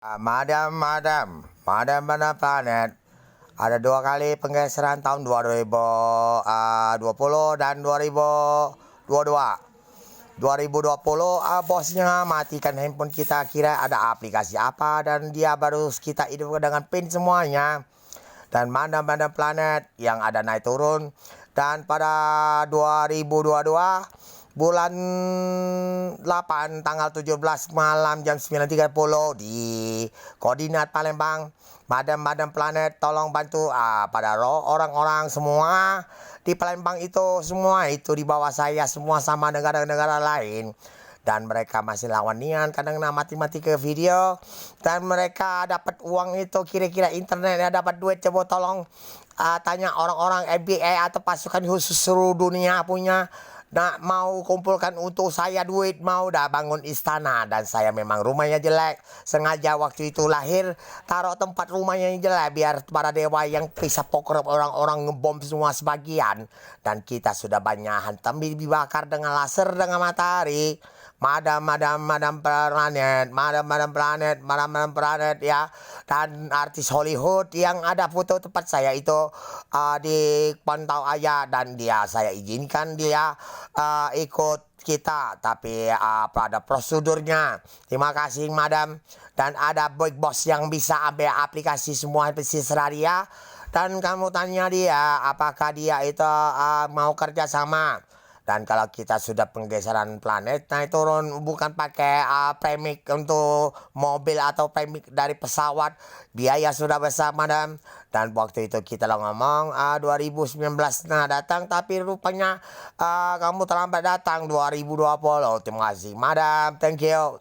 Madam mana planet. Ada 2 kali penggeseran tahun 2020 dan 2022. 2020 bosnya matikan handphone kita, kira ada aplikasi apa, dan dia baru kita hidupkan dengan pin semuanya. Dan Madam planet yang ada naik turun. Dan pada 2022 bulan 8 tanggal 17 malam jam 9.30 di koordinat Palembang, Madam planet tolong bantu pada orang-orang semua di Palembang itu, semua itu di bawah saya semua sama negara-negara lain. Dan mereka masih lawan nian, kadang mati-mati ke video, dan mereka dapat uang itu, kira-kira internetnya dapat duit. Coba tolong tanya orang-orang FBI atau pasukan khusus seluruh dunia punya mau kumpulkan untuk saya duit, mau dah bangun istana. Dan saya memang rumahnya jelek, sengaja waktu itu lahir taruh tempat rumahnya yang jelek biar para dewa yang bisa pokok orang-orang ngebom semua sebagian. Dan kita sudah banyak hantam dibakar dengan laser dengan matahari. Madam planet ya. Dan artis Hollywood yang ada foto tempat saya itu di pantau aja, dan dia saya izinkan dia ikut kita, tapi pada prosedurnya. Terima kasih Madam. Dan ada big boss yang bisa ambil aplikasi semua terserah dia. Dan kamu tanya dia apakah dia itu mau kerja sama. Dan kalau kita sudah penggeseran planet naik turun, bukan pakai premik untuk mobil atau premik dari pesawat, biaya sudah besar Madam. Dan waktu itu kita ngomong 2019 datang, tapi rupanya kamu terlambat datang 2020. Terima kasih Madam, thank you.